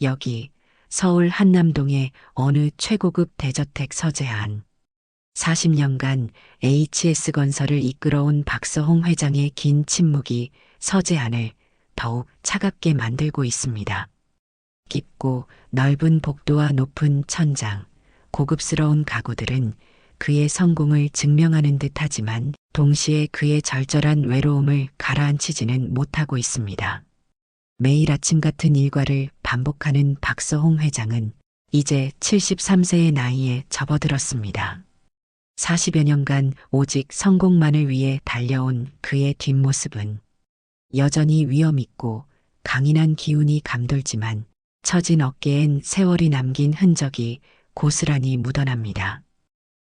여기 서울 한남동의 어느 최고급 대저택 서재 안. 40년간 HS건설을 이끌어온 박서홍 회장의 긴 침묵이 서재 안을 더욱 차갑게 만들고 있습니다. 깊고 넓은 복도와 높은 천장, 고급스러운 가구들은 그의 성공을 증명하는 듯 하지만 동시에 그의 절절한 외로움을 가라앉히지는 못하고 있습니다. 매일 아침 같은 일과를 반복하는 박서홍 회장은 이제 73세의 나이에 접어들었습니다. 40여 년간 오직 성공만을 위해 달려온 그의 뒷모습은 여전히 위험 있고 강인한 기운이 감돌지만 처진 어깨엔 세월이 남긴 흔적이 고스란히 묻어납니다.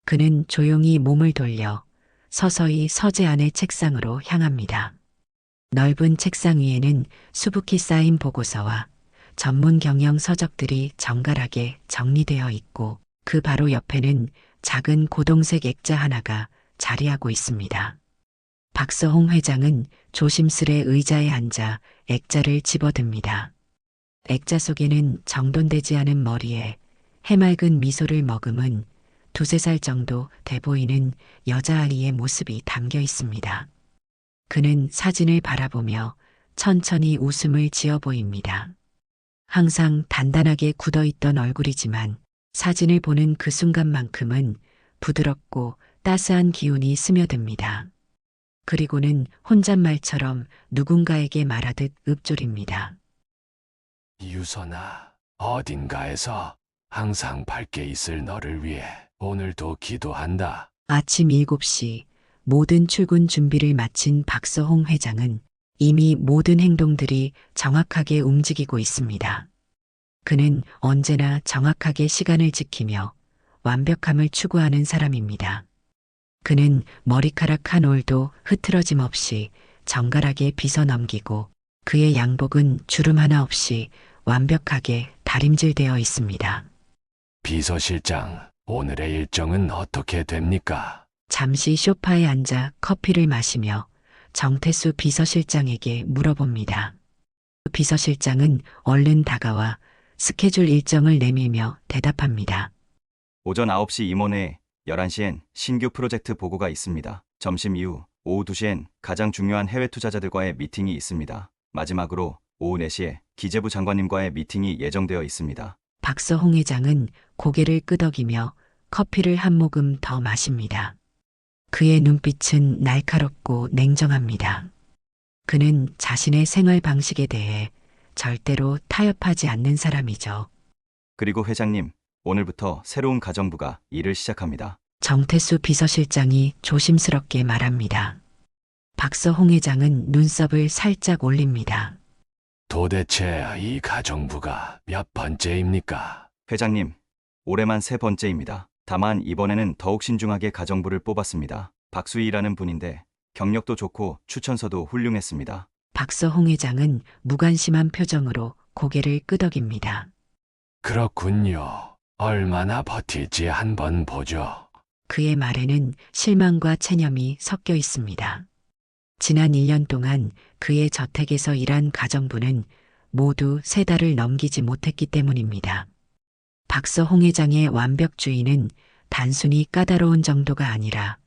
그는 조용히 몸을 돌려 서서히 서재 안의 책상으로 향합니다. 넓은 책상 위에는 수북히 쌓인 보고서와 전문 경영 서적들이 정갈하게 정리되어 있고 그 바로 옆에는 작은 고동색 액자 하나가 자리하고 있습니다. 박서홍 회장은 조심스레 의자에 앉아 액자를 집어듭니다. 액자 속에는 정돈되지 않은 머리에 해맑은 미소를 머금은 2~3살 정도 돼 보이는 여자아이의 모습이 담겨 있습니다. 그는 사진을 바라보며 천천히 웃음을 지어 보입니다. 항상 단단하게 굳어있던 얼굴이지만 사진을 보는 그 순간만큼은 부드럽고 따스한 기운이 스며듭니다. 그리고는 혼잣말처럼 누군가에게 말하듯 읊조립니다. 유선아, 어딘가에서 항상 밝게 있을 너를 위해 오늘도 기도한다. 아침 7시 모든 출근 준비를 마친 박서홍 회장은 이미 모든 행동들이 정확하게 움직이고 있습니다. 그는 언제나 정확하게 시간을 지키며 완벽함을 추구하는 사람입니다. 그는 머리카락 한 올도 흐트러짐 없이 정갈하게 빗어 넘기고 그의 양복은 주름 하나 없이 완벽하게 다림질되어 있습니다. 비서실장, 오늘의 일정은 어떻게 됩니까? 잠시 소파에 앉아 커피를 마시며 정태수 비서실장에게 물어봅니다. 비서실장은 얼른 다가와 스케줄 일정을 내밀며 대답합니다. 오전 9시 임원회, 11시엔 신규 프로젝트 보고가 있습니다. 점심 이후 오후 2시엔 가장 중요한 해외 투자자들과의 미팅이 있습니다. 마지막으로 오후 4시에 기재부 장관님과의 미팅이 예정되어 있습니다. 박서홍 회장은 고개를 끄덕이며 커피를 한 모금 더 마십니다. 그의 눈빛은 날카롭고 냉정합니다. 그는 자신의 생활 방식에 대해 절대로 타협하지 않는 사람이죠. 그리고 회장님, 오늘부터 새로운 가정부가 일을 시작합니다. 정태수 비서실장이 조심스럽게 말합니다. 박서홍 회장은 눈썹을 살짝 올립니다. 도대체 이 가정부가 몇 번째입니까? 회장님, 올해만 3번째입니다. 다만 이번에는 더욱 신중하게 가정부를 뽑았습니다. 박수희라는 분인데 경력도 좋고 추천서도 훌륭했습니다. 박서홍 회장은 무관심한 표정으로 고개를 끄덕입니다. 그렇군요. 얼마나 버틸지 한번 보죠. 그의 말에는 실망과 체념이 섞여 있습니다. 지난 1년 동안 그의 저택에서 일한 가정부는 모두 3달을 넘기지 못했기 때문입니다. 박서홍 회장의 완벽주의는 단순히 까다로운 정도가 아니라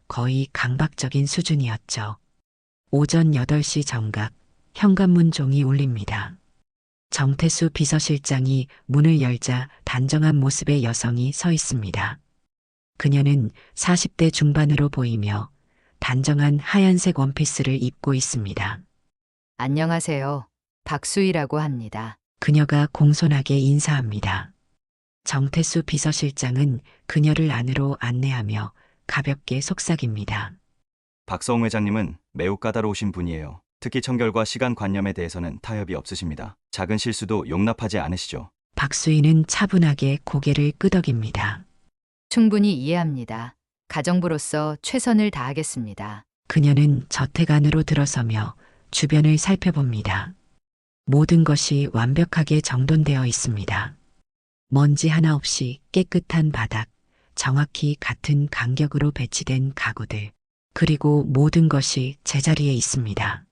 거의 강박적인 수준이었죠. 오전 8시 정각, 현관문 종이 울립니다. 정태수 비서실장이 문을 열자 단정한 모습의 여성이 서 있습니다. 그녀는 40대 중반으로 보이며 단정한 하얀색 원피스를 입고 있습니다. 안녕하세요. 박수희라고 합니다. 그녀가 공손하게 인사합니다. 정태수 비서실장은 그녀를 안으로 안내하며 가볍게 속삭입니다. 박서홍 회장님은 매우 까다로우신 분이에요. 특히 청결과 시간관념에 대해서는 타협이 없으십니다. 작은 실수도 용납하지 않으시죠. 박수희는 차분하게 고개를 끄덕입니다. 충분히 이해합니다. 가정부로서 최선을 다하겠습니다. 그녀는 저택 안으로 들어서며 주변을 살펴봅니다. 모든 것이 완벽하게 정돈되어 있습니다. 먼지 하나 없이 깨끗한 바닥, 정확히 같은 간격으로 배치된 가구들, 그리고 모든 것이 제자리에 있습니다.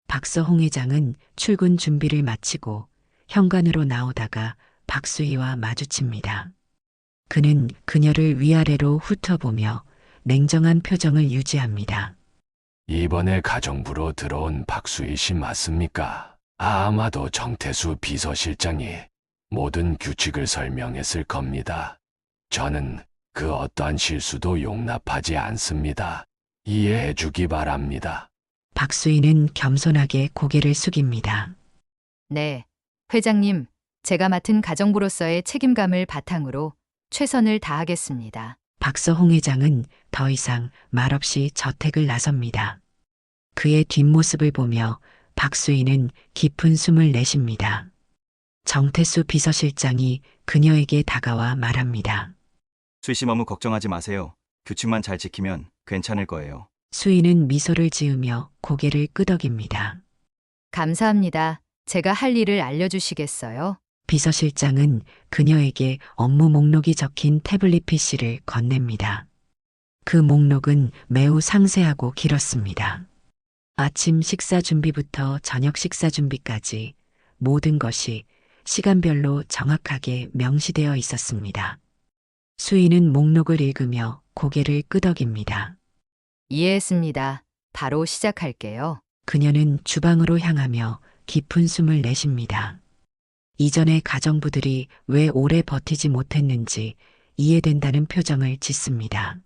박서홍 회장은 출근 준비를 마치고 현관으로 나오다가 박수희와 마주칩니다. 그는 그녀를 위아래로 훑어보며 냉정한 표정을 유지합니다. 이번에 가정부로 들어온 박수희 씨 맞습니까? 아마도 정태수 비서실장이 모든 규칙을 설명했을 겁니다. 저는 그 어떠한 실수도 용납하지 않습니다. 이해해 주기 바랍니다. 박수희는 겸손하게 고개를 숙입니다. 네, 회장님, 제가 맡은 가정부로서의 책임감을 바탕으로 최선을 다하겠습니다. 박서홍 회장은 더 이상 말없이 저택을 나섭니다. 그의 뒷모습을 보며 박수희는 깊은 숨을 내쉽니다. 정태수 비서실장이 그녀에게 다가와 말합니다. 수희 씨 너무 걱정하지 마세요. 규칙만 잘 지키면 괜찮을 거예요. 수희는 미소를 지으며 고개를 끄덕입니다. 감사합니다. 제가 할 일을 알려주시겠어요? 비서실장은 그녀에게 업무 목록이 적힌 태블릿 PC를 건넵니다. 그 목록은 매우 상세하고 길었습니다. 아침 식사 준비부터 저녁 식사 준비까지 모든 것이 시간별로 정확하게 명시되어 있었습니다. 수희는 목록을 읽으며 고개를 끄덕입니다. 이해했습니다. 바로 시작할게요. 그녀는 주방으로 향하며 깊은 숨을 내쉽니다. 이전의 가정부들이 왜 오래 버티지 못했는지 이해된다는 표정을 짓습니다.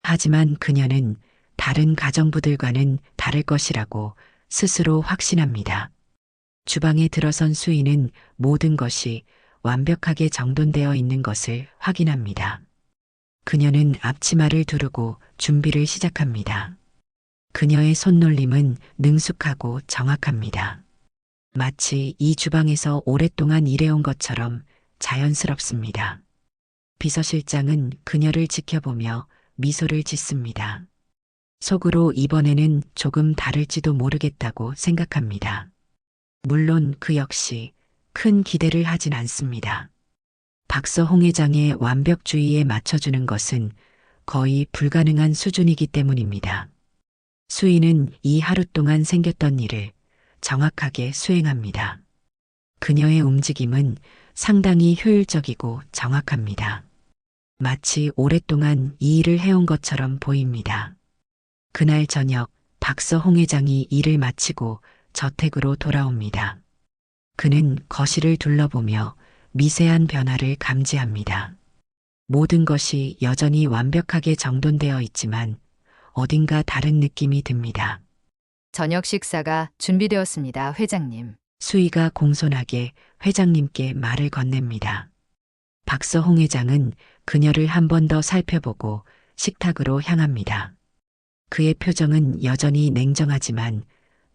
하지만 그녀는 다른 가정부들과는 다를 것이라고 스스로 확신합니다. 주방에 들어선 수희는 모든 것이 완벽하게 정돈되어 있는 것을 확인합니다. 그녀는 앞치마를 두르고 준비를 시작합니다. 그녀의 손놀림은 능숙하고 정확합니다. 마치 이 주방에서 오랫동안 일해온 것처럼 자연스럽습니다. 비서실장은 그녀를 지켜보며 미소를 짓습니다. 속으로 이번에는 조금 다를지도 모르겠다고 생각합니다. 물론 그 역시 큰 기대를 하진 않습니다. 박서홍 회장의 완벽주의에 맞춰주는 것은 거의 불가능한 수준이기 때문입니다. 수희는 이 하루 동안 생겼던 일을 정확하게 수행합니다. 그녀의 움직임은 상당히 효율적이고 정확합니다. 마치 오랫동안 이 일을 해온 것처럼 보입니다. 그날 저녁 박서홍 회장이 일을 마치고 저택으로 돌아옵니다. 그는 거실을 둘러보며 미세한 변화를 감지합니다. 모든 것이 여전히 완벽하게 정돈되어 있지만 어딘가 다른 느낌이 듭니다. 저녁 식사가 준비되었습니다, 회장님. 수희가 공손하게 회장님께 말을 건넵니다. 박서홍 회장은 그녀를 한 번 더 살펴보고 식탁으로 향합니다. 그의 표정은 여전히 냉정하지만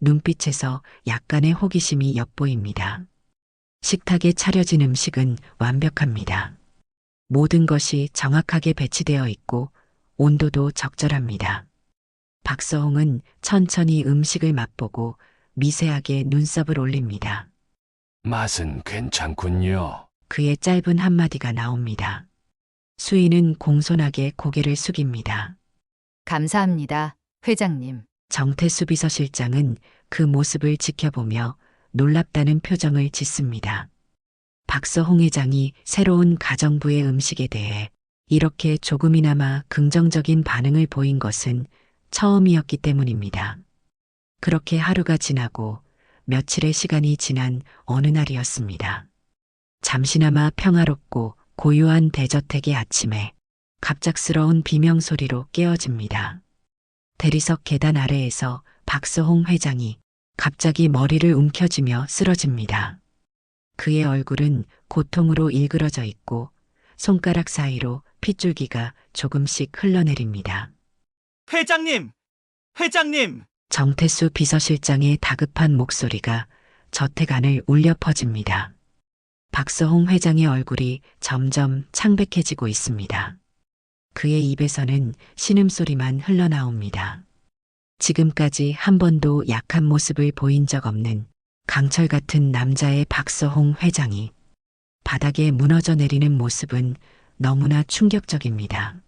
눈빛에서 약간의 호기심이 엿보입니다. 식탁에 차려진 음식은 완벽합니다. 모든 것이 정확하게 배치되어 있고 온도도 적절합니다. 박서홍은 천천히 음식을 맛보고 미세하게 눈썹을 올립니다. 맛은 괜찮군요. 그의 짧은 한마디가 나옵니다. 수희는 공손하게 고개를 숙입니다. 감사합니다, 회장님. 정태수 비서실장은 그 모습을 지켜보며 놀랍다는 표정을 짓습니다. 박서홍 회장이 새로운 가정부의 음식에 대해 이렇게 조금이나마 긍정적인 반응을 보인 것은 처음이었기 때문입니다. 그렇게 하루가 지나고 며칠의 시간이 지난 어느 날이었습니다. 잠시나마 평화롭고 고요한 대저택의 아침에 갑작스러운 비명소리로 깨어집니다. 대리석 계단 아래에서 박서홍 회장이 갑자기 머리를 움켜쥐며 쓰러집니다. 그의 얼굴은 고통으로 일그러져 있고 손가락 사이로 핏줄기가 조금씩 흘러내립니다. 회장님! 회장님! 정태수 비서실장의 다급한 목소리가 저택 안을 울려 퍼집니다. 박서홍 회장의 얼굴이 점점 창백해지고 있습니다. 그의 입에서는 신음소리만 흘러나옵니다. 지금까지 한 번도 약한 모습을 보인 적 없는 강철 같은 남자의 박서홍 회장이 바닥에 무너져 내리는 모습은 너무나 충격적입니다.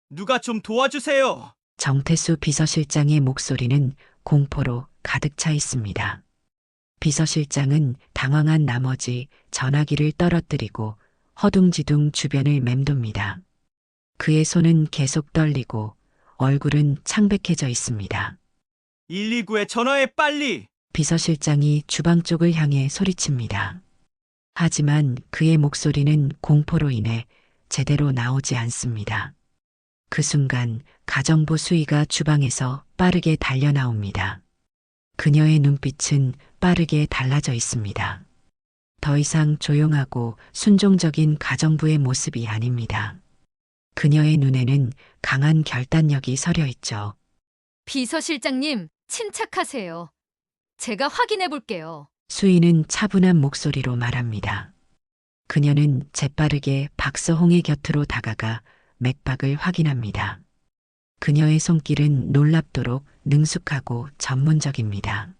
누가 좀 도와주세요! 정태수 비서실장의 목소리는 공포로 가득 차 있습니다. 비서실장은 당황한 나머지 전화기를 떨어뜨리고 허둥지둥 주변을 맴돕니다. 그의 손은 계속 떨리고 얼굴은 창백해져 있습니다. 119에 전화해 빨리! 비서실장이 주방 쪽을 향해 소리칩니다. 하지만 그의 목소리는 공포로 인해 제대로 나오지 않습니다. 그 순간 가정부 수희가 주방에서 빠르게 달려나옵니다. 그녀의 눈빛은 빠르게 달라져 있습니다. 더 이상 조용하고 순종적인 가정부의 모습이 아닙니다. 그녀의 눈에는 강한 결단력이 서려 있죠. 비서실장님, 침착하세요. 제가 확인해 볼게요. 수희는 차분한 목소리로 말합니다. 그녀는 재빠르게 박서홍의 곁으로 다가가 맥박을 확인합니다. 그녀의 손길은 놀랍도록 능숙하고 전문적입니다.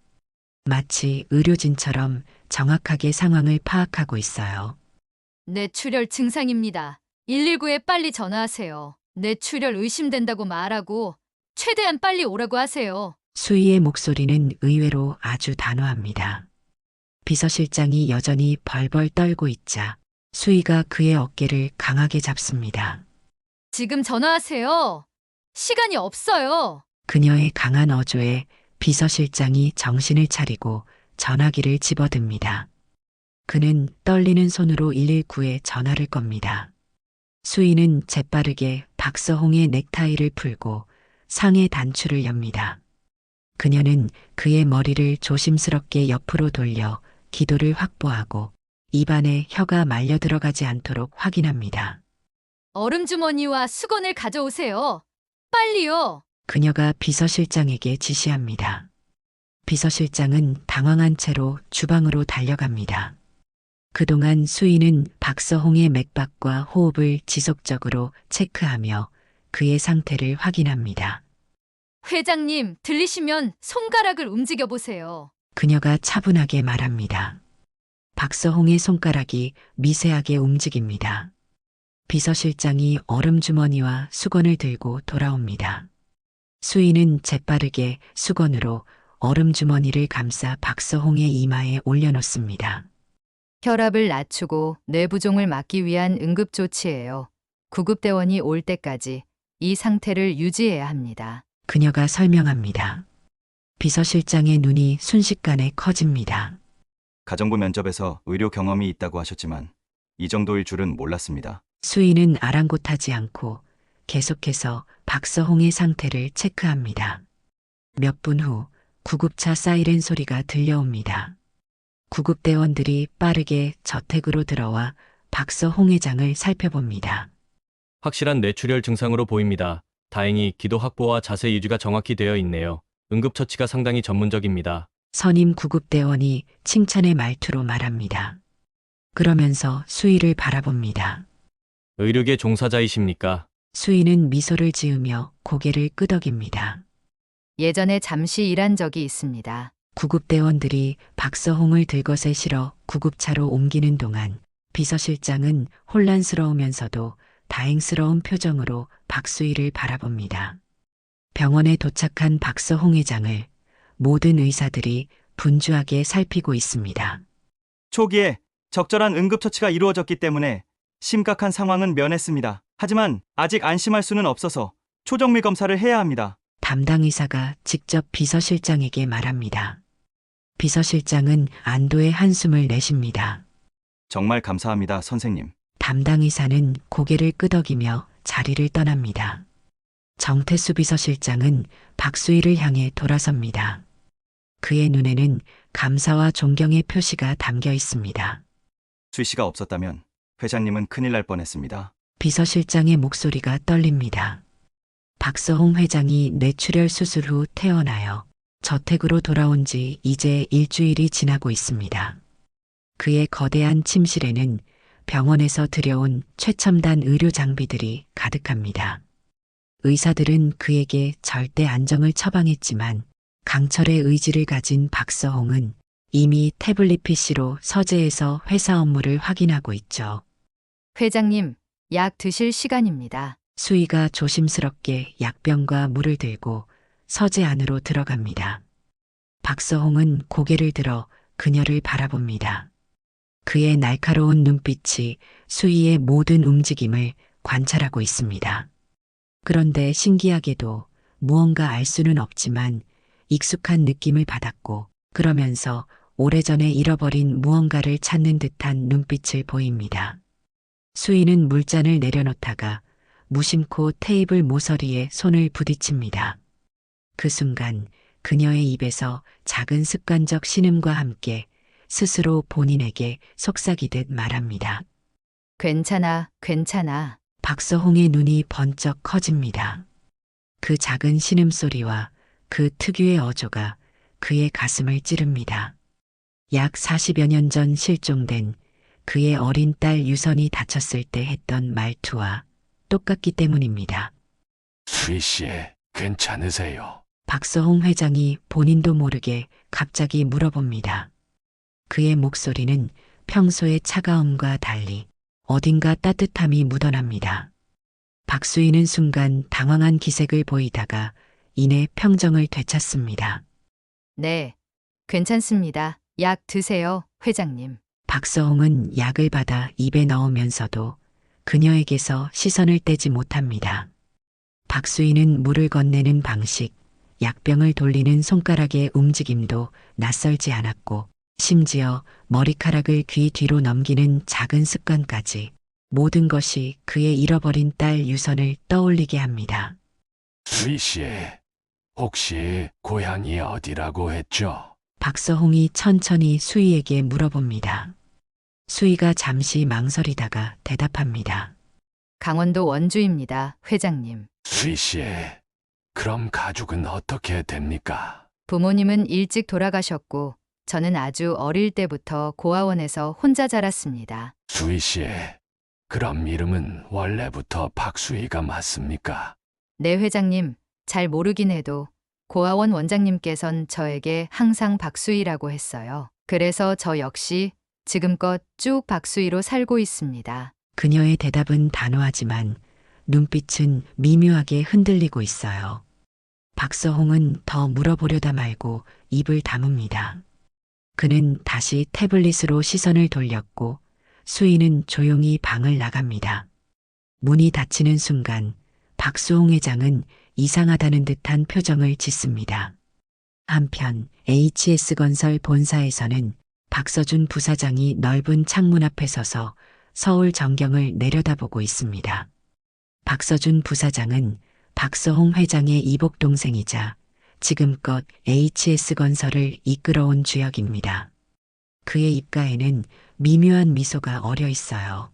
마치 의료진처럼 정확하게 상황을 파악하고 있어요. 뇌출혈 증상입니다. 119에 빨리 전화하세요. 뇌출혈 의심된다고 말하고 최대한 빨리 오라고 하세요. 수희의 목소리는 의외로 아주 단호합니다. 비서실장이 여전히 벌벌 떨고 있자 수희가 그의 어깨를 강하게 잡습니다. 지금 전화하세요. 시간이 없어요. 그녀의 강한 어조에 비서실장이 정신을 차리고 전화기를 집어듭니다. 그는 떨리는 손으로 119에 전화를 겁니다. 수희는 재빠르게 박서홍의 넥타이를 풀고 상의 단추를 엽니다. 그녀는 그의 머리를 조심스럽게 옆으로 돌려 기도를 확보하고 입안에 혀가 말려 들어가지 않도록 확인합니다. 얼음 주머니와 수건을 가져오세요. 빨리요. 그녀가 비서실장에게 지시합니다. 비서실장은 당황한 채로 주방으로 달려갑니다. 그동안 수희는 박서홍의 맥박과 호흡을 지속적으로 체크하며 그의 상태를 확인합니다. 회장님, 들리시면 손가락을 움직여 보세요. 그녀가 차분하게 말합니다. 박서홍의 손가락이 미세하게 움직입니다. 비서실장이 얼음 주머니와 수건을 들고 돌아옵니다. 수희는 재빠르게 수건으로 얼음 주머니를 감싸 박서홍의 이마에 올려놓습니다. 혈압을 낮추고 뇌부종을 막기 위한 응급조치예요. 구급대원이 올 때까지 이 상태를 유지해야 합니다. 그녀가 설명합니다. 비서실장의 눈이 순식간에 커집니다. 가정부 면접에서 의료 경험이 있다고 하셨지만 이 정도일 줄은 몰랐습니다. 수희는 아랑곳하지 않고 계속해서 박서홍의 상태를 체크합니다. 몇 분 후 구급차 사이렌 소리가 들려옵니다. 구급대원들이 빠르게 저택으로 들어와 박서홍 회장을 살펴봅니다. 확실한 뇌출혈 증상으로 보입니다. 다행히 기도 확보와 자세 유지가 정확히 되어 있네요. 응급처치가 상당히 전문적입니다. 선임 구급대원이 칭찬의 말투로 말합니다. 그러면서 수희를 바라봅니다. 의료계 종사자이십니까? 수희는 미소를 지으며 고개를 끄덕입니다. 예전에 잠시 일한 적이 있습니다. 구급대원들이 박서홍을 들것에 실어 구급차로 옮기는 동안 비서실장은 혼란스러우면서도 다행스러운 표정으로 박수희를 바라봅니다. 병원에 도착한 박서홍 회장을 모든 의사들이 분주하게 살피고 있습니다. 초기에 적절한 응급처치가 이루어졌기 때문에 심각한 상황은 면했습니다. 하지만 아직 안심할 수는 없어서 초정밀 검사를 해야 합니다. 담당 의사가 직접 비서실장에게 말합니다. 비서실장은 안도의 한숨을 내쉽니다. 정말 감사합니다, 선생님. 담당 의사는 고개를 끄덕이며 자리를 떠납니다. 정태수 비서실장은 박수희를 향해 돌아섭니다. 그의 눈에는 감사와 존경의 표시가 담겨 있습니다. 수희 씨가 없었다면 회장님은 큰일 날 뻔했습니다. 비서실장의 목소리가 떨립니다. 박서홍 회장이 뇌출혈 수술 후 퇴원하여 저택으로 돌아온 지 이제 일주일이 지나고 있습니다. 그의 거대한 침실에는 병원에서 들여온 최첨단 의료 장비들이 가득합니다. 의사들은 그에게 절대 안정을 처방했지만 강철의 의지를 가진 박서홍은 이미 태블릿 PC로 서재에서 회사 업무를 확인하고 있죠. 회장님, 약 드실 시간입니다. 수희가 조심스럽게 약병과 물을 들고 서재 안으로 들어갑니다. 박서홍은 고개를 들어 그녀를 바라봅니다. 그의 날카로운 눈빛이 수희의 모든 움직임을 관찰하고 있습니다. 그런데 신기하게도 무언가 알 수는 없지만 익숙한 느낌을 받았고 그러면서 오래전에 잃어버린 무언가를 찾는 듯한 눈빛을 보입니다. 수희는 물잔을 내려놓다가 무심코 테이블 모서리에 손을 부딪힙니다. 그 순간 그녀의 입에서 작은 습관적 신음과 함께 스스로 본인에게 속삭이듯 말합니다. 괜찮아, 괜찮아. 박서홍의 눈이 번쩍 커집니다. 그 작은 신음소리와 그 특유의 어조가 그의 가슴을 찌릅니다. 약 40여 년 전 실종된 그의 어린 딸 유선이 다쳤을 때 했던 말투와 똑같기 때문입니다. 수희 씨, 괜찮으세요? 박서홍 회장이 본인도 모르게 갑자기 물어봅니다. 그의 목소리는 평소의 차가움과 달리 어딘가 따뜻함이 묻어납니다. 박수희는 순간 당황한 기색을 보이다가 이내 평정을 되찾습니다. 네, 괜찮습니다. 약 드세요, 회장님. 박서홍은 약을 받아 입에 넣으면서도 그녀에게서 시선을 떼지 못합니다. 박수희는 물을 건네는 방식, 약병을 돌리는 손가락의 움직임도 낯설지 않았고 심지어 머리카락을 귀 뒤로 넘기는 작은 습관까지 모든 것이 그의 잃어버린 딸 유선을 떠올리게 합니다. 수희 씨, 혹시 고향이 어디라고 했죠? 박서홍이 천천히 수희에게 물어봅니다. 수희가 잠시 망설이다가 대답합니다. 강원도 원주입니다, 회장님. 수희 씨, 그럼 가족은 어떻게 됩니까? 부모님은 일찍 돌아가셨고 저는 아주 어릴 때부터 고아원에서 혼자 자랐습니다. 수희 씨, 그럼 이름은 원래부터 박수희가 맞습니까? 네, 회장님. 잘 모르긴 해도 고아원 원장님께선 저에게 항상 박수희라고 했어요. 그래서 저 역시 지금껏 쭉 박수희로 살고 있습니다. 그녀의 대답은 단호하지만 눈빛은 미묘하게 흔들리고 있어요. 박서홍은 더 물어보려다 말고 입을 다뭅니다. 그는 다시 태블릿으로 시선을 돌렸고 수희는 조용히 방을 나갑니다. 문이 닫히는 순간 박수홍 회장은 이상하다는 듯한 표정을 짓습니다. 한편 HS건설 본사에서는 박서준 부사장이 넓은 창문 앞에 서서 서울 전경을 내려다보고 있습니다. 박서준 부사장은 박서홍 회장의 이복 동생이자 지금껏 HS건설을 이끌어온 주역입니다. 그의 입가에는 미묘한 미소가 어려 있어요.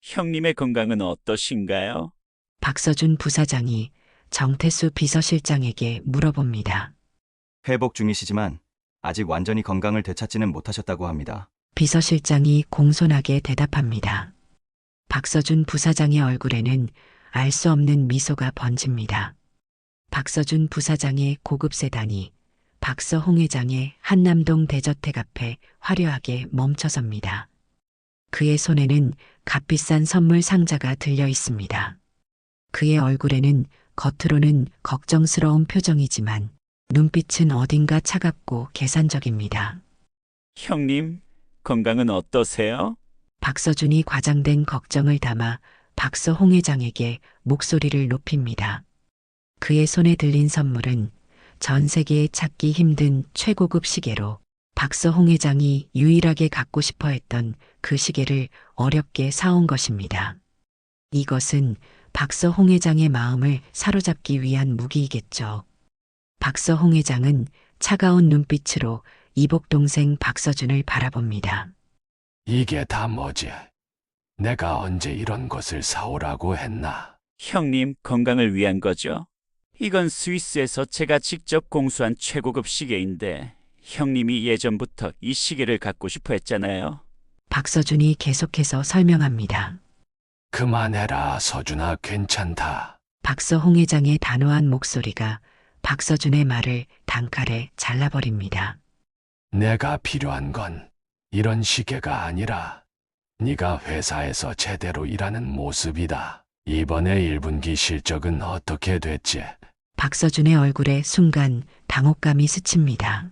형님의 건강은 어떠신가요? 박서준 부사장이 정태수 비서실장에게 물어봅니다. 회복 중이시지만 아직 완전히 건강을 되찾지는 못하셨다고 합니다. 비서실장이 공손하게 대답합니다. 박서준 부사장의 얼굴에는 알 수 없는 미소가 번집니다. 박서준 부사장의 고급 세단이 박서홍 회장의 한남동 대저택 앞에 화려하게 멈춰섭니다. 그의 손에는 값비싼 선물 상자가 들려 있습니다. 그의 얼굴에는 겉으로는 걱정스러운 표정이지만 눈빛은 어딘가 차갑고 계산적입니다. 형님, 건강은 어떠세요? 박서준이 과장된 걱정을 담아 박서홍 회장에게 목소리를 높입니다. 그의 손에 들린 선물은 전 세계에 찾기 힘든 최고급 시계로 박서홍 회장이 유일하게 갖고 싶어 했던 그 시계를 어렵게 사온 것입니다. 이것은 박서홍 회장의 마음을 사로잡기 위한 무기이겠죠. 박서홍 회장은 차가운 눈빛으로 이복 동생 박서준을 바라봅니다. 이게 다 뭐지? 내가 언제 이런 것을 사오라고 했나? 형님 건강을 위한 거죠? 이건 스위스에서 제가 직접 공수한 최고급 시계인데 형님이 예전부터 이 시계를 갖고 싶어 했잖아요. 박서준이 계속해서 설명합니다. 그만해라, 서준아, 괜찮다. 박서홍 회장의 단호한 목소리가 박서준의 말을 단칼에 잘라버립니다. 내가 필요한 건 이런 시계가 아니라 네가 회사에서 제대로 일하는 모습이다. 이번에 1분기 실적은 어떻게 됐지? 박서준의 얼굴에 순간 당혹감이 스칩니다.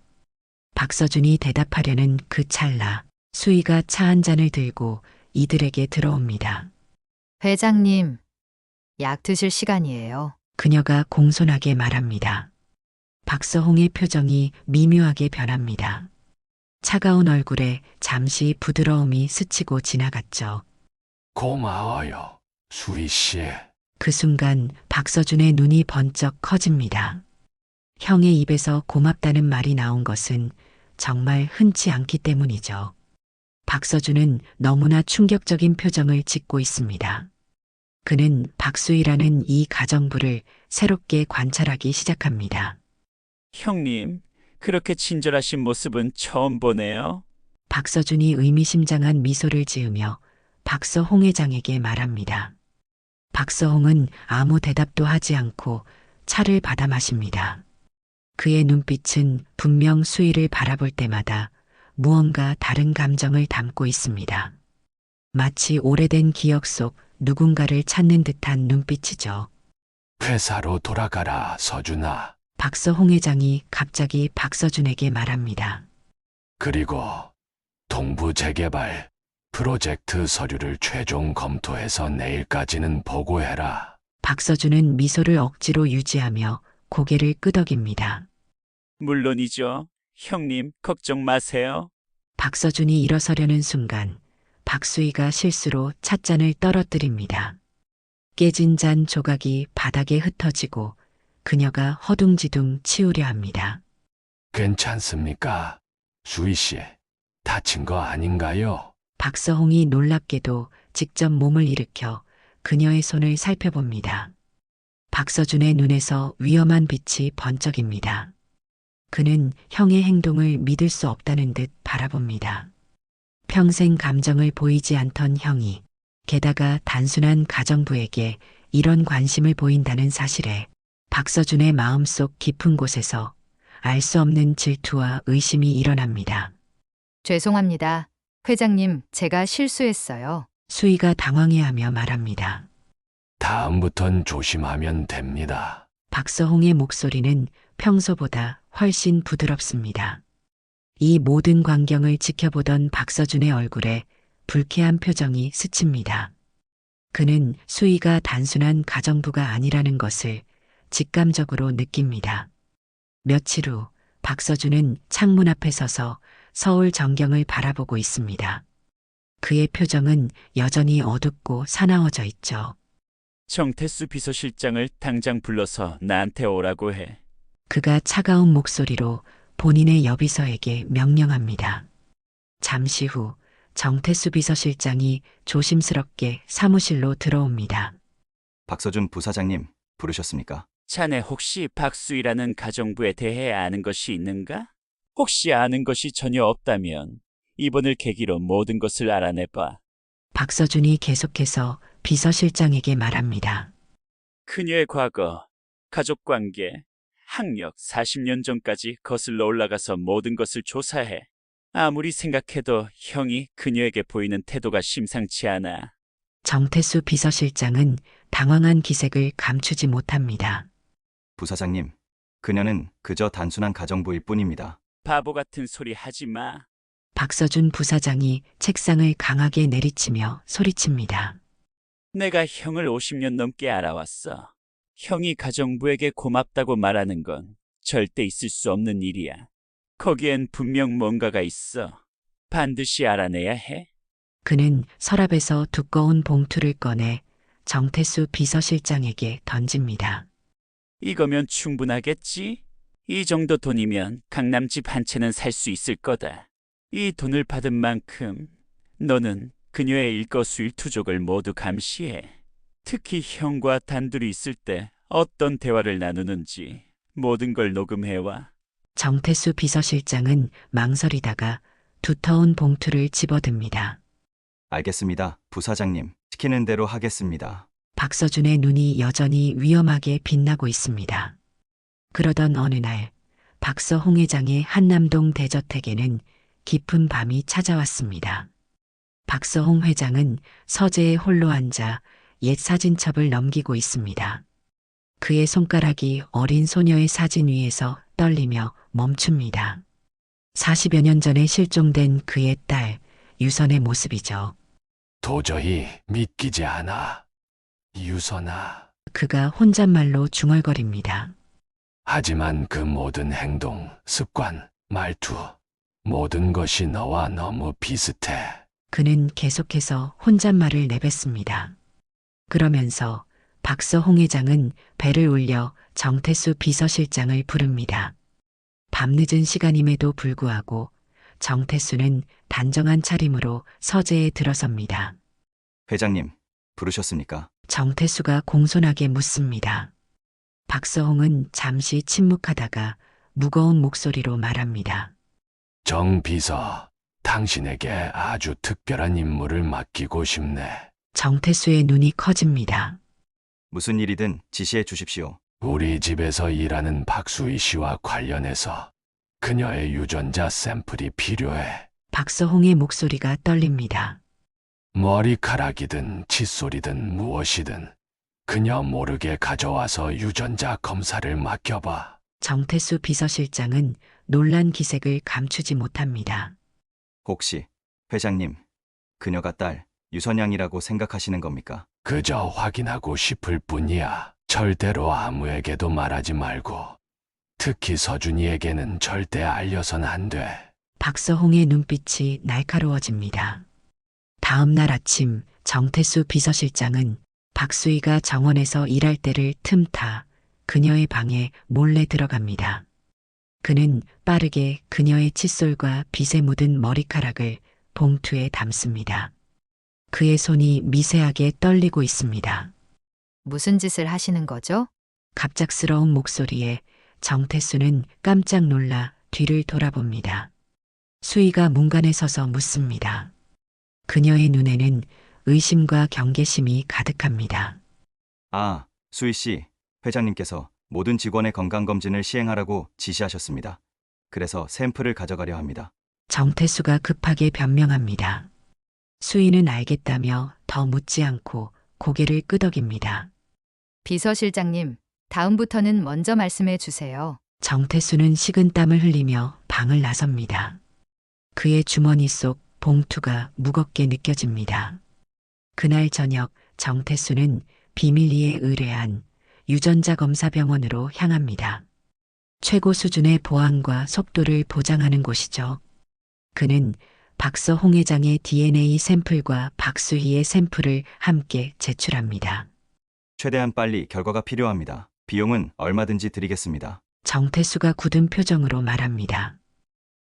박서준이 대답하려는 그 찰나 수희가 차 한 잔을 들고 이들에게 들어옵니다. 회장님, 약 드실 시간이에요. 그녀가 공손하게 말합니다. 박서홍의 표정이 미묘하게 변합니다. 차가운 얼굴에 잠시 부드러움이 스치고 지나갔죠. 고마워요, 수희 씨. 그 순간 박서준의 눈이 번쩍 커집니다. 형의 입에서 고맙다는 말이 나온 것은 정말 흔치 않기 때문이죠. 박서준은 너무나 충격적인 표정을 짓고 있습니다. 그는 박수희라는 이 가정부를 새롭게 관찰하기 시작합니다. 형님, 그렇게 친절하신 모습은 처음 보네요. 박서준이 의미심장한 미소를 지으며 박서홍 회장에게 말합니다. 박서홍은 아무 대답도 하지 않고 차를 받아 마십니다. 그의 눈빛은 분명 수희를 바라볼 때마다 무언가 다른 감정을 담고 있습니다. 마치 오래된 기억 속 누군가를 찾는 듯한 눈빛이죠. 회사로 돌아가라, 서준아. 박서홍 회장이 갑자기 박서준에게 말합니다. 그리고 동부 재개발 프로젝트 서류를 최종 검토해서 내일까지는 보고해라. 박서준은 미소를 억지로 유지하며 고개를 끄덕입니다. 물론이죠. 형님, 걱정 마세요. 박서준이 일어서려는 순간 박수희가 실수로 찻잔을 떨어뜨립니다. 깨진 잔 조각이 바닥에 흩어지고 그녀가 허둥지둥 치우려 합니다. 괜찮습니까? 수희 씨, 다친 거 아닌가요? 박서홍이 놀랍게도 직접 몸을 일으켜 그녀의 손을 살펴봅니다. 박서준의 눈에서 위험한 빛이 번쩍입니다. 그는 형의 행동을 믿을 수 없다는 듯 바라봅니다. 평생 감정을 보이지 않던 형이 게다가 단순한 가정부에게 이런 관심을 보인다는 사실에 박서준의 마음속 깊은 곳에서 알 수 없는 질투와 의심이 일어납니다. 죄송합니다. 회장님, 제가 실수했어요. 수희가 당황해하며 말합니다. 다음부턴 조심하면 됩니다. 박서홍의 목소리는 평소보다 훨씬 부드럽습니다. 이 모든 광경을 지켜보던 박서준의 얼굴에 불쾌한 표정이 스칩니다. 그는 수희가 단순한 가정부가 아니라는 것을 직감적으로 느낍니다. 며칠 후 박서준은 창문 앞에 서서 서울 전경을 바라보고 있습니다. 그의 표정은 여전히 어둡고 사나워져 있죠. 정태수 비서실장을 당장 불러서 나한테 오라고 해. 그가 차가운 목소리로 본인의 여비서에게 명령합니다. 잠시 후 정태수 비서실장이 조심스럽게 사무실로 들어옵니다. 박서준 부사장님 부르셨습니까? 자네 혹시 박수희라는 가정부에 대해 아는 것이 있는가? 혹시 아는 것이 전혀 없다면 이번을 계기로 모든 것을 알아내봐. 박서준이 계속해서 비서실장에게 말합니다. 그녀의 과거, 가족관계, 학력 40년 전까지 거슬러 올라가서 모든 것을 조사해. 아무리 생각해도 형이 그녀에게 보이는 태도가 심상치 않아. 정태수 비서실장은 당황한 기색을 감추지 못합니다. 부사장님, 그녀는 그저 단순한 가정부일 뿐입니다. 바보 같은 소리 하지 마. 박서준 부사장이 책상을 강하게 내리치며 소리칩니다. 내가 형을 50년 넘게 알아왔어. 형이 가정부에게 고맙다고 말하는 건 절대 있을 수 없는 일이야. 거기엔 분명 뭔가가 있어. 반드시 알아내야 해. 그는 서랍에서 두꺼운 봉투를 꺼내 정태수 비서실장에게 던집니다. 이거면 충분하겠지? 이 정도 돈이면 강남집 한 채는 살 수 있을 거다. 이 돈을 받은 만큼 너는 그녀의 일거수일투족을 모두 감시해. 특히 형과 단둘이 있을 때 어떤 대화를 나누는지 모든 걸 녹음해와. 정태수 비서실장은 망설이다가 두터운 봉투를 집어듭니다. 알겠습니다, 부사장님. 시키는 대로 하겠습니다. 박서준의 눈이 여전히 위험하게 빛나고 있습니다. 그러던 어느 날 박서홍 회장의 한남동 대저택에는 깊은 밤이 찾아왔습니다. 박서홍 회장은 서재에 홀로 앉아 옛 사진첩을 넘기고 있습니다. 그의 손가락이 어린 소녀의 사진 위에서 떨리며 멈춥니다. 40여 년 전에 실종된 그의 딸 유선의 모습이죠. 도저히 믿기지 않아. 유선아. 그가 혼잣말로 중얼거립니다. 하지만 그 모든 행동, 습관, 말투, 모든 것이 너와 너무 비슷해. 그는 계속해서 혼잣말을 내뱉습니다. 그러면서 박서홍 회장은 배를 올려 정태수 비서실장을 부릅니다. 밤늦은 시간임에도 불구하고 정태수는 단정한 차림으로 서재에 들어섭니다. 회장님, 부르셨습니까? 정태수가 공손하게 묻습니다. 박서홍은 잠시 침묵하다가 무거운 목소리로 말합니다. 정 비서, 당신에게 아주 특별한 임무를 맡기고 싶네. 정태수의 눈이 커집니다. 무슨 일이든 지시해 주십시오. 우리 집에서 일하는 박수희 씨와 관련해서 그녀의 유전자 샘플이 필요해. 박서홍의 목소리가 떨립니다. 머리카락이든 칫솔이든 무엇이든 그녀 모르게 가져와서 유전자 검사를 맡겨봐. 정태수 비서실장은 놀란 기색을 감추지 못합니다. 혹시 회장님, 그녀가 딸 유선양이라고 생각하시는 겁니까? 그저 확인하고 싶을 뿐이야. 절대로 아무에게도 말하지 말고 특히 서준이에게는 절대 알려선 안 돼. 박서홍의 눈빛이 날카로워집니다. 다음 날 아침 정태수 비서실장은 박수희가 정원에서 일할 때를 틈타 그녀의 방에 몰래 들어갑니다. 그는 빠르게 그녀의 칫솔과 빗에 묻은 머리카락을 봉투에 담습니다. 그의 손이 미세하게 떨리고 있습니다. 무슨 짓을 하시는 거죠? 갑작스러운 목소리에 정태수는 깜짝 놀라 뒤를 돌아봅니다. 수희가 문간에 서서 묻습니다. 그녀의 눈에는 의심과 경계심이 가득합니다. 아, 수희 씨, 회장님께서 모든 직원의 건강검진을 시행하라고 지시하셨습니다. 그래서 샘플을 가져가려 합니다. 정태수가 급하게 변명합니다. 수희는 알겠다며 더 묻지 않고 고개를 끄덕입니다. 비서실장님, 다음부터는 먼저 말씀해 주세요. 정태수는 식은땀을 흘리며 방을 나섭니다. 그의 주머니 속 봉투가 무겁게 느껴집니다. 그날 저녁 정태수는 비밀리에 의뢰한 유전자 검사 병원으로 향합니다. 최고 수준의 보안과 속도를 보장하는 곳이죠. 그는 박서홍 회장의 DNA 샘플과 박수희의 샘플을 함께 제출합니다. 최대한 빨리 결과가 필요합니다. 비용은 얼마든지 드리겠습니다. 정태수가 굳은 표정으로 말합니다.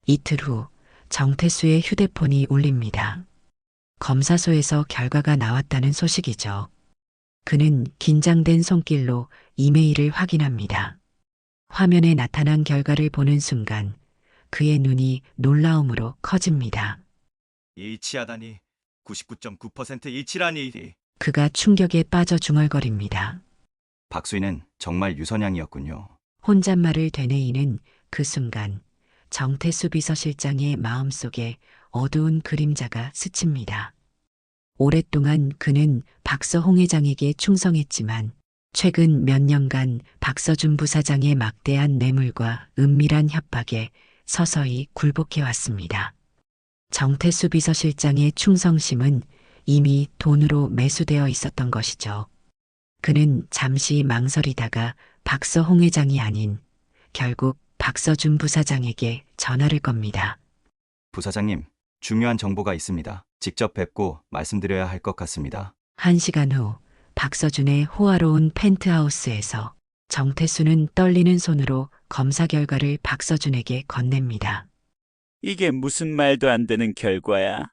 이틀 후 정태수의 휴대폰이 울립니다. 검사소에서 결과가 나왔다는 소식이죠. 그는 긴장된 손길로 이메일을 확인합니다. 화면에 나타난 결과를 보는 순간 그의 눈이 놀라움으로 커집니다. 일치하다니 99.9% 일치라니. 그가 충격에 빠져 중얼거립니다. 박수희는 정말 유선양이었군요. 혼잣말을 되뇌이는 그 순간 정태수 비서실장의 마음속에 어두운 그림자가 스칩니다. 오랫동안 그는 박서홍 회장에게 충성했지만 최근 몇 년간 박서준 부사장의 막대한 뇌물과 은밀한 협박에 서서히 굴복해왔습니다. 정태수 비서실장의 충성심은 이미 돈으로 매수되어 있었던 것이죠. 그는 잠시 망설이다가 박서홍 회장이 아닌 결국 박서준 부사장에게 전화를 겁니다. 부사장님, 중요한 정보가 있습니다. 직접 뵙고 말씀드려야 할 것 같습니다. 1시간 후 박서준의 호화로운 펜트하우스에서 정태수는 떨리는 손으로 검사 결과를 박서준에게 건넵니다. 이게 무슨 말도 안 되는 결과야?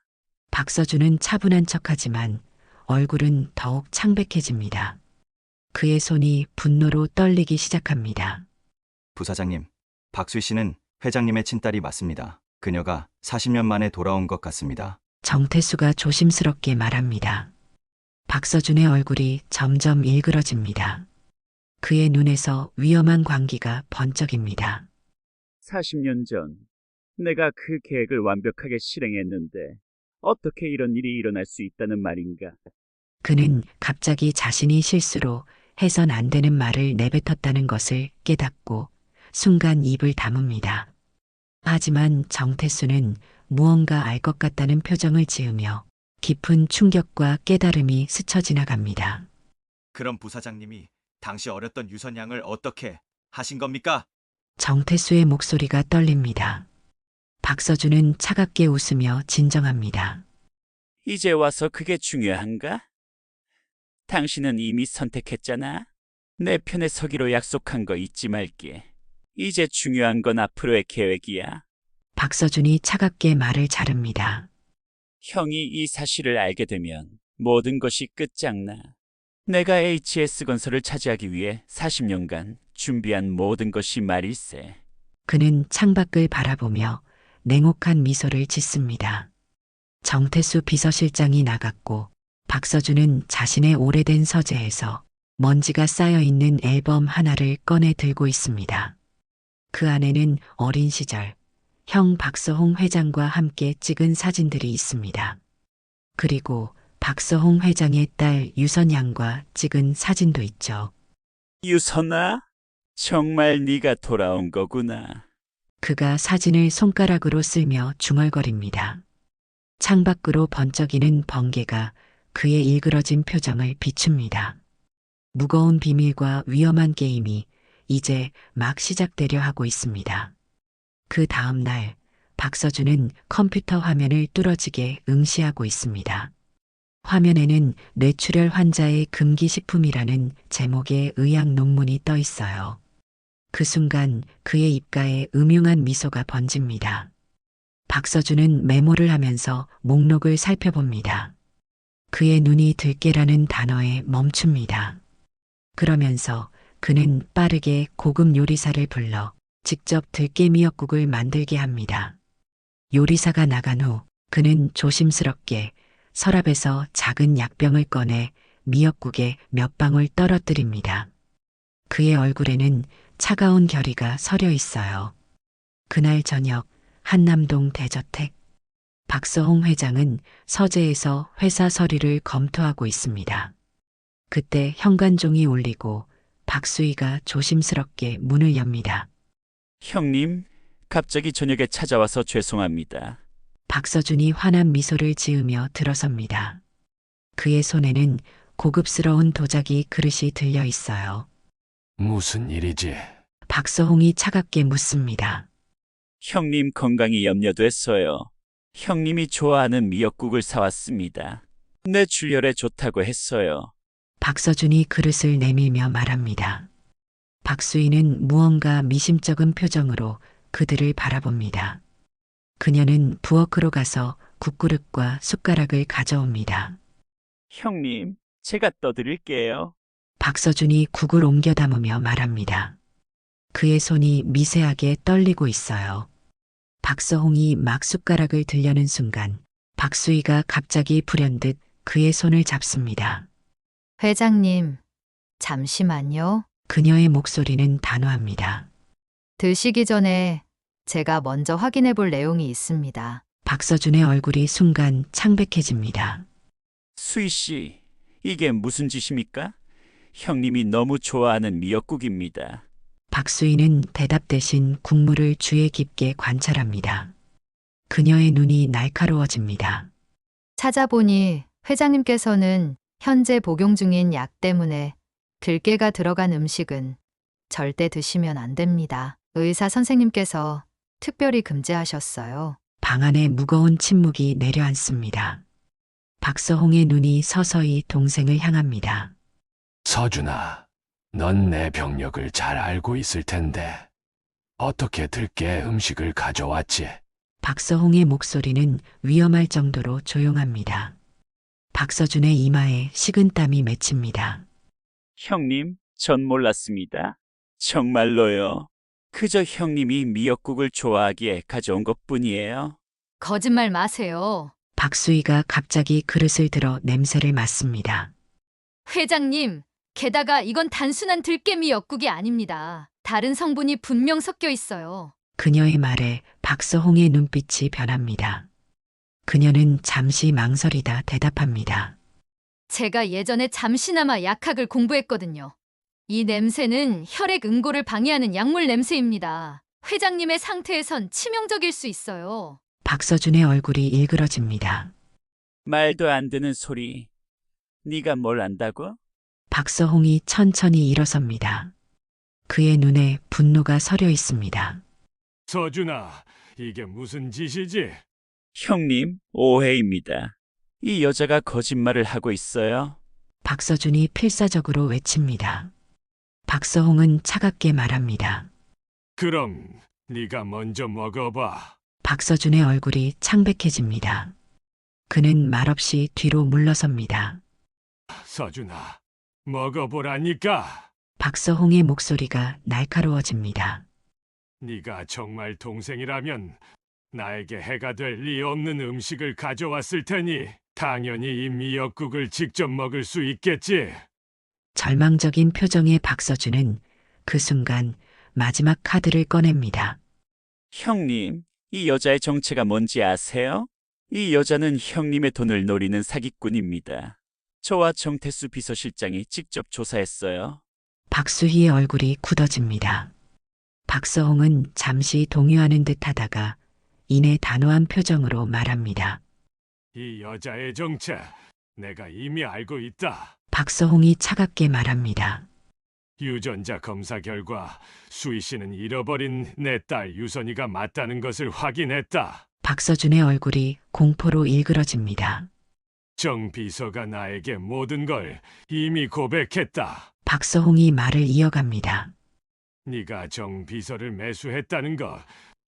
박서준은 차분한 척하지만 얼굴은 더욱 창백해집니다. 그의 손이 분노로 떨리기 시작합니다. 부사장님, 박수희 씨는 회장님의 친딸이 맞습니다. 그녀가 40년 만에 돌아온 것 같습니다. 정태수가 조심스럽게 말합니다. 박서준의 얼굴이 점점 일그러집니다. 그의 눈에서 위험한 광기가 번쩍입니다. 40년 전 내가 그 계획을 완벽하게 실행했는데 어떻게 이런 일이 일어날 수 있다는 말인가? 그는 갑자기 자신이 실수로 해선 안 되는 말을 내뱉었다는 것을 깨닫고 순간 입을 다뭅니다. 하지만 정태수는 무언가 알 것 같다는 표정을 지으며 깊은 충격과 깨달음이 스쳐 지나갑니다. 그럼 부사장님이 당시 어렸던 유선양을 어떻게 하신 겁니까? 정태수의 목소리가 떨립니다. 박서준은 차갑게 웃으며 진정합니다. 이제 와서 그게 중요한가? 당신은 이미 선택했잖아. 내 편에 서기로 약속한 거 잊지 말게. 이제 중요한 건 앞으로의 계획이야. 박서준이 차갑게 말을 자릅니다. 형이 이 사실을 알게 되면 모든 것이 끝장나. 내가 HS건설을 차지하기 위해 40년간 준비한 모든 것이 말일세. 그는 창밖을 바라보며 냉혹한 미소를 짓습니다. 정태수 비서실장이 나갔고 박서준은 자신의 오래된 서재에서 먼지가 쌓여있는 앨범 하나를 꺼내 들고 있습니다. 그 안에는 어린 시절 형 박서홍 회장과 함께 찍은 사진들이 있습니다. 그리고 박서홍 회장의 딸 유선양과 찍은 사진도 있죠. 유선아, 정말 네가 돌아온 거구나. 그가 사진을 손가락으로 쓸며 중얼거립니다. 창밖으로 번쩍이는 번개가 그의 일그러진 표정을 비춥니다. 무거운 비밀과 위험한 게임이 이제 막 시작되려 하고 있습니다. 그 다음 날 박서준은 컴퓨터 화면을 뚫어지게 응시하고 있습니다. 화면에는 뇌출혈 환자의 금기식품이라는 제목의 의학 논문이 떠 있어요. 그 순간 그의 입가에 음흉한 미소가 번집니다. 박서준은 메모를 하면서 목록을 살펴봅니다. 그의 눈이 들깨라는 단어에 멈춥니다. 그러면서 그는 빠르게 고급 요리사를 불러 직접 들깨 미역국을 만들게 합니다. 요리사가 나간 후 그는 조심스럽게 서랍에서 작은 약병을 꺼내 미역국에 몇 방울 떨어뜨립니다. 그의 얼굴에는 차가운 결의가 서려 있어요. 그날 저녁 한남동 대저택. 박서홍 회장은 서재에서 회사 서류를 검토하고 있습니다. 그때 현관종이 울리고 박수희가 조심스럽게 문을 엽니다. 형님, 갑자기 저녁에 찾아와서 죄송합니다. 박서준이 환한 미소를 지으며 들어섭니다. 그의 손에는 고급스러운 도자기 그릇이 들려 있어요. 무슨 일이지? 박서홍이 차갑게 묻습니다. 형님 건강이 염려됐어요. 형님이 좋아하는 미역국을 사왔습니다. 내 출혈에 좋다고 했어요. 박서준이 그릇을 내밀며 말합니다. 박수희는 무언가 미심쩍은 표정으로 그들을 바라봅니다. 그녀는 부엌으로 가서 국그릇과 숟가락을 가져옵니다. 형님, 제가 떠드릴게요. 박서준이 국을 옮겨 담으며 말합니다. 그의 손이 미세하게 떨리고 있어요. 박서홍이 막 숟가락을 들려는 순간 박수희가 갑자기 불현듯 그의 손을 잡습니다. 회장님, 잠시만요. 그녀의 목소리는 단호합니다. 드시기 전에 제가 먼저 확인해 볼 내용이 있습니다. 박서준의 얼굴이 순간 창백해집니다. 수희 씨, 이게 무슨 짓입니까? 형님이 너무 좋아하는 미역국입니다. 박수희는 대답 대신 국물을 주의 깊게 관찰합니다. 그녀의 눈이 날카로워집니다. 찾아보니 회장님께서는 현재 복용 중인 약 때문에 들깨가 들어간 음식은 절대 드시면 안 됩니다. 의사 선생님께서 특별히 금지하셨어요. 방 안에 무거운 침묵이 내려앉습니다. 박서홍의 눈이 서서히 동생을 향합니다. 서준아, 넌 내 병력을 잘 알고 있을 텐데 어떻게 들깨 음식을 가져왔지? 박서홍의 목소리는 위험할 정도로 조용합니다. 박서준의 이마에 식은땀이 맺힙니다. 형님, 전 몰랐습니다. 정말로요. 그저 형님이 미역국을 좋아하기에 가져온 것뿐이에요. 거짓말 마세요. 박수희가 갑자기 그릇을 들어 냄새를 맡습니다. 회장님, 게다가 이건 단순한 들깨 미역국이 아닙니다. 다른 성분이 분명 섞여 있어요. 그녀의 말에 박서홍의 눈빛이 변합니다. 그녀는 잠시 망설이다 대답합니다. 제가 예전에 잠시나마 약학을 공부했거든요. 이 냄새는 혈액 응고를 방해하는 약물 냄새입니다. 회장님의 상태에선 치명적일 수 있어요. 박서준의 얼굴이 일그러집니다. 말도 안 되는 소리. 네가 뭘 안다고? 박서홍이 천천히 일어섭니다. 그의 눈에 분노가 서려 있습니다. 서준아, 이게 무슨 짓이지? 형님, 오해입니다. 이 여자가 거짓말을 하고 있어요. 박서준이 필사적으로 외칩니다. 박서홍은 차갑게 말합니다. 그럼 네가 먼저 먹어봐. 박서준의 얼굴이 창백해집니다. 그는 말없이 뒤로 물러섭니다. 서준아, 먹어보라니까. 박서홍의 목소리가 날카로워집니다. 네가 정말 동생이라면 나에게 해가 될 리 없는 음식을 가져왔을 테니 당연히 이 미역국을 직접 먹을 수 있겠지. 절망적인 표정의 박서준은 그 순간 마지막 카드를 꺼냅니다. 형님, 이 여자의 정체가 뭔지 아세요? 이 여자는 형님의 돈을 노리는 사기꾼입니다. 저와 정태수 비서실장이 직접 조사했어요. 박수희의 얼굴이 굳어집니다. 박서홍은 잠시 동요하는 듯 하다가 이내 단호한 표정으로 말합니다. 이 여자의 정체 내가 이미 알고 있다. 박서홍이 차갑게 말합니다. 유전자 검사 결과 수희 씨는 잃어버린 내 딸 유선이가 맞다는 것을 확인했다. 박서준의 얼굴이 공포로 일그러집니다. 정 비서가 나에게 모든 걸 이미 고백했다. 박서홍이 말을 이어갑니다. 네가 정 비서를 매수했다는 것,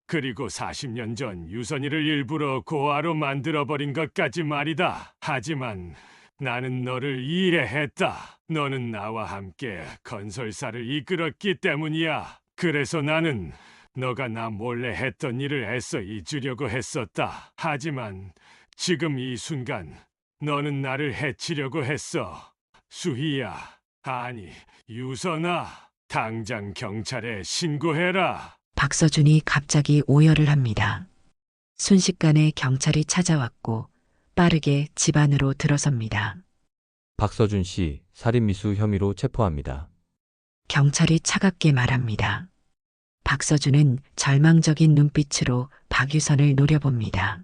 그리고 40년 전 유선이를 일부러 고아로 만들어버린 것까지 말이다. 하지만 나는 너를 이해했다. 너는 나와 함께 건설사를 이끌었기 때문이야. 그래서 나는 너가 나 몰래 했던 일을 애써 잊으려고 했었다. 하지만 지금 이 순간 너는 나를 해치려고 했어. 수희야, 아니 유선아, 당장 경찰에 신고해라. 박서준이 갑자기 오열을 합니다. 순식간에 경찰이 찾아왔고 빠르게 집 안으로 들어섭니다. 박서준 씨 살인미수 혐의로 체포합니다. 경찰이 차갑게 말합니다. 박서준은 절망적인 눈빛으로 박유선을 노려봅니다.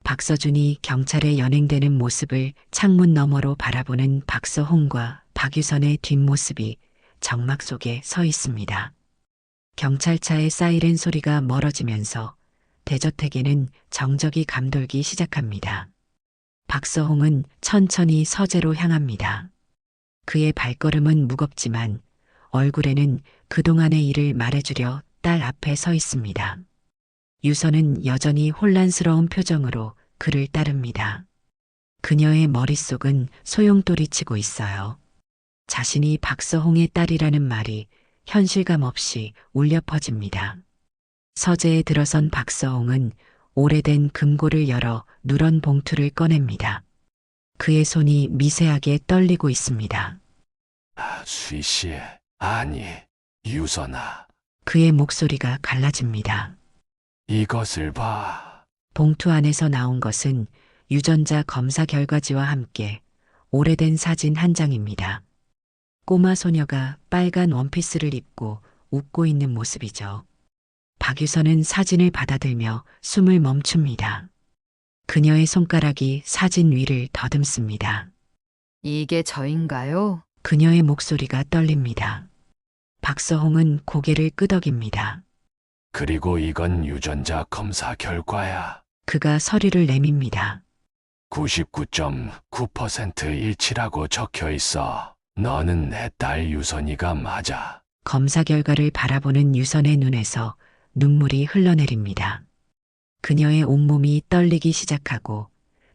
박서준이 경찰에 연행되는 모습을 창문 너머로 바라보는 박서홍과 박유선의 뒷모습이 정막 속에 서 있습니다. 경찰차의 사이렌 소리가 멀어지면서 대저택에는 정적이 감돌기 시작합니다. 박서홍은 천천히 서재로 향합니다. 그의 발걸음은 무겁지만 얼굴에는 그동안의 일을 말해주려 딸 앞에 서 있습니다. 유선은 여전히 혼란스러운 표정으로 그를 따릅니다. 그녀의 머릿속은 소용돌이치고 있어요. 자신이 박서홍의 딸이라는 말이 현실감 없이 울려 퍼집니다. 서재에 들어선 박서홍은 오래된 금고를 열어 누런 봉투를 꺼냅니다. 그의 손이 미세하게 떨리고 있습니다. 수희 씨, 아니 유선아, 그의 목소리가 갈라집니다. 이것을 봐. 봉투 안에서 나온 것은 유전자 검사 결과지와 함께 오래된 사진 한 장입니다. 꼬마 소녀가 빨간 원피스를 입고 웃고 있는 모습이죠. 박유선은 사진을 받아들며 숨을 멈춥니다. 그녀의 손가락이 사진 위를 더듬습니다. 이게 저인가요? 그녀의 목소리가 떨립니다. 박서홍은 고개를 끄덕입니다. 그리고 이건 유전자 검사 결과야. 그가 서류를 내밉니다. 99.9% 일치라고 적혀 있어. 너는 내 딸 유선이가 맞아. 검사 결과를 바라보는 유선의 눈에서 눈물이 흘러내립니다. 그녀의 온몸이 떨리기 시작하고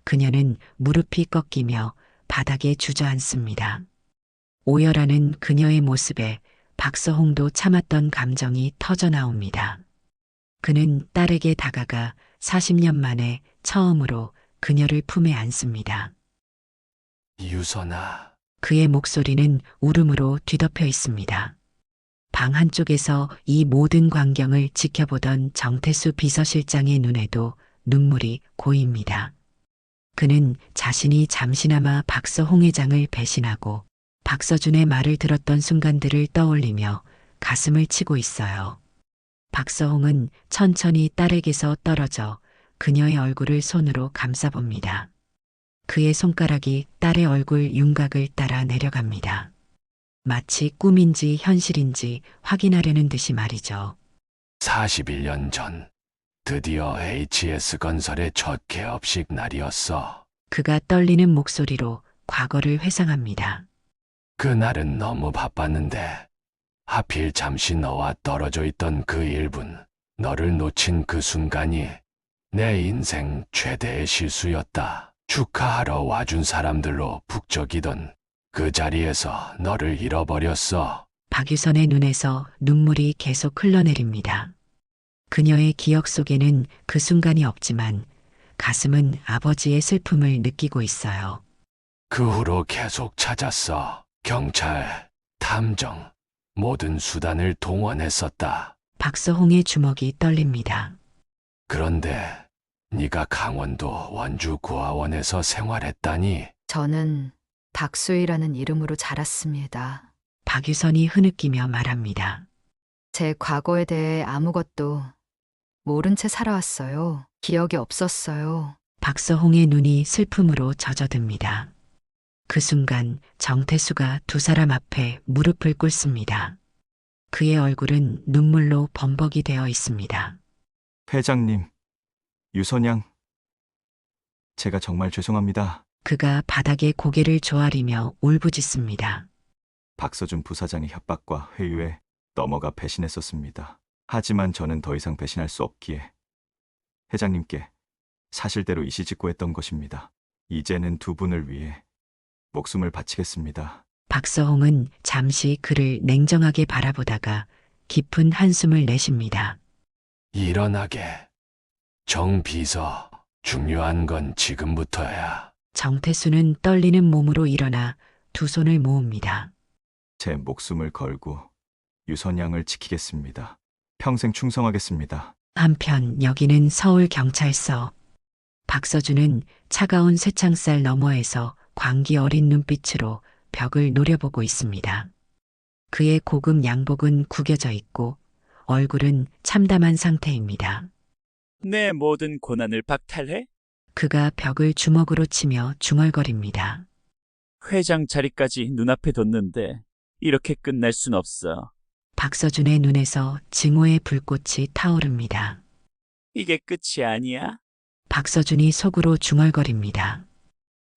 그녀는 무릎이 꺾이며 바닥에 주저앉습니다. 오열하는 그녀의 모습에 박서홍도 참았던 감정이 터져나옵니다. 그는 딸에게 다가가 40년 만에 처음으로 그녀를 품에 안습니다. 유선아, 그의 목소리는 울음으로 뒤덮여 있습니다. 방 한쪽에서 이 모든 광경을 지켜보던 정태수 비서실장의 눈에도 눈물이 고입니다. 그는 자신이 잠시나마 박서홍 회장을 배신하고 박서준의 말을 들었던 순간들을 떠올리며 가슴을 치고 있어요. 박서홍은 천천히 딸에게서 떨어져 그녀의 얼굴을 손으로 감싸봅니다. 그의 손가락이 딸의 얼굴 윤곽을 따라 내려갑니다. 마치 꿈인지 현실인지 확인하려는 듯이 말이죠. 41년 전 드디어 HS건설의 첫 개업식 날이었어. 그가 떨리는 목소리로 과거를 회상합니다. 그날은 너무 바빴는데 하필 잠시 너와 떨어져 있던 그 1분, 너를 놓친 그 순간이 내 인생 최대의 실수였다. 축하하러 와준 사람들로 북적이던 그 자리에서 너를 잃어버렸어. 박유선의 눈에서 눈물이 계속 흘러내립니다. 그녀의 기억 속에는 그 순간이 없지만 가슴은 아버지의 슬픔을 느끼고 있어요. 그 후로 계속 찾았어. 경찰, 탐정, 모든 수단을 동원했었다. 박서홍의 주먹이 떨립니다. 그런데 네가 강원도 원주 고아원에서 생활했다니. 저는 박수희라는 이름으로 자랐습니다. 박유선이 흐느끼며 말합니다. 제 과거에 대해 아무것도 모른 채 살아왔어요. 기억이 없었어요. 박서홍의 눈이 슬픔으로 젖어듭니다. 그 순간 정태수가 두 사람 앞에 무릎을 꿇습니다. 그의 얼굴은 눈물로 범벅이 되어 있습니다. 회장님, 유선양, 제가 정말 죄송합니다. 그가 바닥에 고개를 조아리며 울부짖습니다. 박서준 부사장의 협박과 회유에 넘어가 배신했었습니다. 하지만 저는 더 이상 배신할 수 없기에 회장님께 사실대로 이시직고했던 것입니다. 이제는 두 분을 위해 목숨을 바치겠습니다. 박서홍은 잠시 그를 냉정하게 바라보다가 깊은 한숨을 내쉽니다. 일어나게. 정 비서, 중요한 건 지금부터야. 정태수는 떨리는 몸으로 일어나 두 손을 모읍니다. 제 목숨을 걸고 유선양을 지키겠습니다. 평생 충성하겠습니다. 한편 여기는 서울경찰서. 박서준은 차가운 쇠창살 너머에서 광기 어린 눈빛으로 벽을 노려보고 있습니다. 그의 고급 양복은 구겨져 있고 얼굴은 참담한 상태입니다. 내 모든 고난을 박탈해? 그가 벽을 주먹으로 치며 중얼거립니다. 회장 자리까지 눈앞에 뒀는데 이렇게 끝날 순 없어. 박서준의 눈에서 증오의 불꽃이 타오릅니다. 이게 끝이 아니야? 박서준이 속으로 중얼거립니다.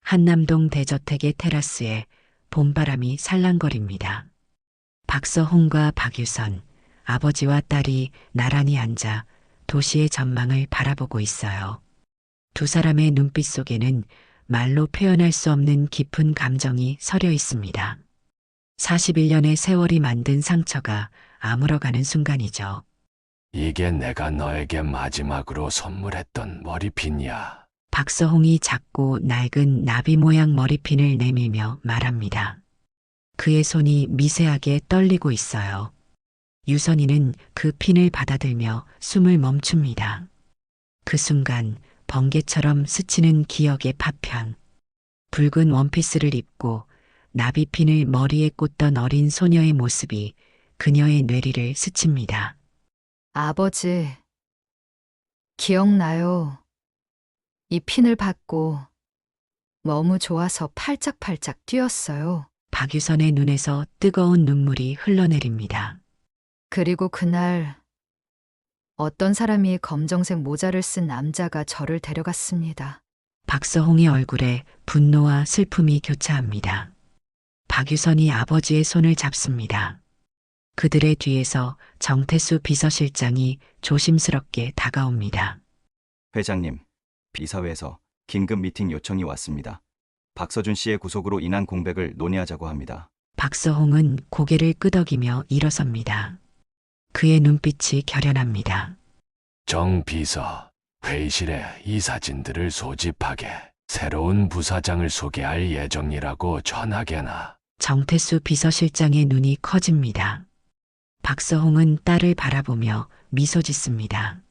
한남동 대저택의 테라스에 봄바람이 살랑거립니다. 박서홍과 박유선, 아버지와 딸이 나란히 앉아 도시의 전망을 바라보고 있어요. 두 사람의 눈빛 속에는 말로 표현할 수 없는 깊은 감정이 서려 있습니다. 41년의 세월이 만든 상처가 아물어가는 순간이죠. 이게 내가 너에게 마지막으로 선물했던 머리핀이야. 박서홍이 작고 낡은 나비 모양 머리핀을 내밀며 말합니다. 그의 손이 미세하게 떨리고 있어요. 유선이는 그 핀을 받아들며 숨을 멈춥니다. 그 순간 번개처럼 스치는 기억의 파편. 붉은 원피스를 입고 나비핀을 머리에 꽂던 어린 소녀의 모습이 그녀의 뇌리를 스칩니다. 아버지, 기억나요? 이 핀을 받고 너무 좋아서 팔짝팔짝 뛰었어요. 박유선의 눈에서 뜨거운 눈물이 흘러내립니다. 그리고 그날 어떤 사람이 검정색 모자를 쓴 남자가 저를 데려갔습니다. 박서홍의 얼굴에 분노와 슬픔이 교차합니다. 박유선이 아버지의 손을 잡습니다. 그들의 뒤에서 정태수 비서실장이 조심스럽게 다가옵니다. 회장님, 비사회에서 긴급 미팅 요청이 왔습니다. 박서준 씨의 구속으로 인한 공백을 논의하자고 합니다. 박서홍은 고개를 끄덕이며 일어섭니다. 그의 눈빛이 결연합니다. 정 비서, 회의실에 이 사진들을 소집하게. 새로운 부사장을 소개할 예정이라고 전하게나. 정태수 비서실장의 눈이 커집니다. 박서홍은 딸을 바라보며 미소 짓습니다.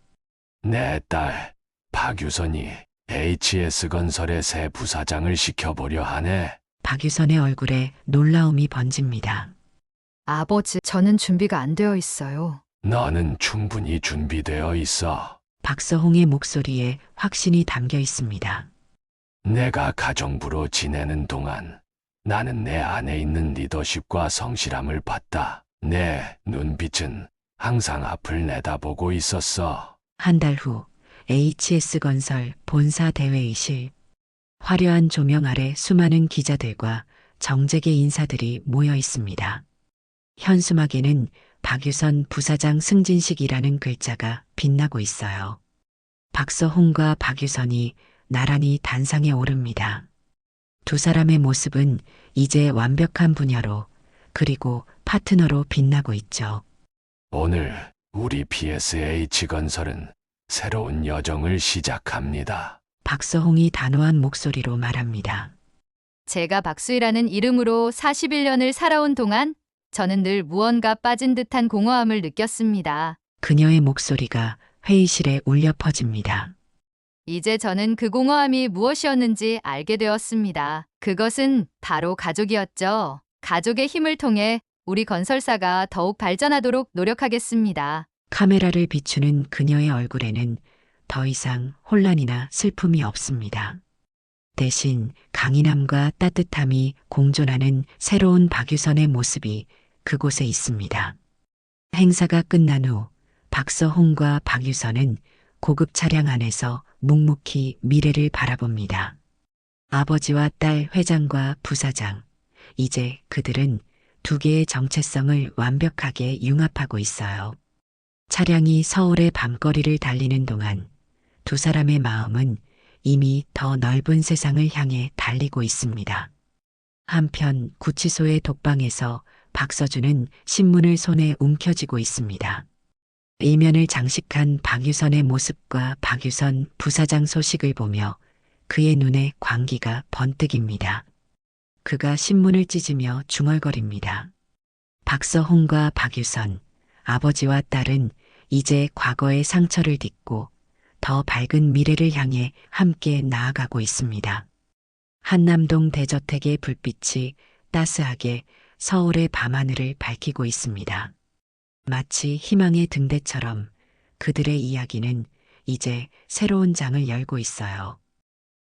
내 딸, 박유선이 HS건설의 새 부사장을 시켜보려 하네. 박유선의 얼굴에 놀라움이 번집니다. 아버지, 저는 준비가 안 되어 있어요. 너는 충분히 준비되어 있어. 박서홍의 목소리에 확신이 담겨 있습니다. 내가 가정부로 지내는 동안 나는 내 안에 있는 리더십과 성실함을 봤다. 내 눈빛은 항상 앞을 내다보고 있었어. 한 달 후 HS건설 본사 대회의실. 화려한 조명 아래 수많은 기자들과 정재계 인사들이 모여 있습니다. 현수막에는 박유선 부사장 승진식이라는 글자가 빛나고 있어요. 박서홍과 박유선이 나란히 단상에 오릅니다. 두 사람의 모습은 이제 완벽한 분야로 그리고 파트너로 빛나고 있죠. 오늘 우리 PSH건설은 새로운 여정을 시작합니다. 박서홍이 단호한 목소리로 말합니다. 제가 박수희라는 이름으로 41년을 살아온 동안 저는 늘 무언가 빠진 듯한 공허함을 느꼈습니다. 그녀의 목소리가 회의실에 울려 퍼집니다. 이제 저는 그 공허함이 무엇이었는지 알게 되었습니다. 그것은 바로 가족이었죠. 가족의 힘을 통해 우리 건설사가 더욱 발전하도록 노력하겠습니다. 카메라를 비추는 그녀의 얼굴에는 더 이상 혼란이나 슬픔이 없습니다. 대신 강인함과 따뜻함이 공존하는 새로운 박유선의 모습이 그곳에 있습니다. 행사가 끝난 후 박서홍과 박유선은 고급 차량 안에서 묵묵히 미래를 바라봅니다. 아버지와 딸 회장과 부사장, 이제 그들은 두 개의 정체성을 완벽하게 융합하고 있어요. 차량이 서울의 밤거리를 달리는 동안 두 사람의 마음은 이미 더 넓은 세상을 향해 달리고 있습니다. 한편 구치소의 독방에서 박서준은 신문을 손에 움켜쥐고 있습니다. 이면을 장식한 박유선의 모습과 박유선 부사장 소식을 보며 그의 눈에 광기가 번뜩입니다. 그가 신문을 찢으며 중얼거립니다. 박서홍과 박유선, 아버지와 딸은 이제 과거의 상처를 딛고 더 밝은 미래를 향해 함께 나아가고 있습니다. 한남동 대저택의 불빛이 따스하게 서울의 밤하늘을 밝히고 있습니다. 마치 희망의 등대처럼 그들의 이야기는 이제 새로운 장을 열고 있어요.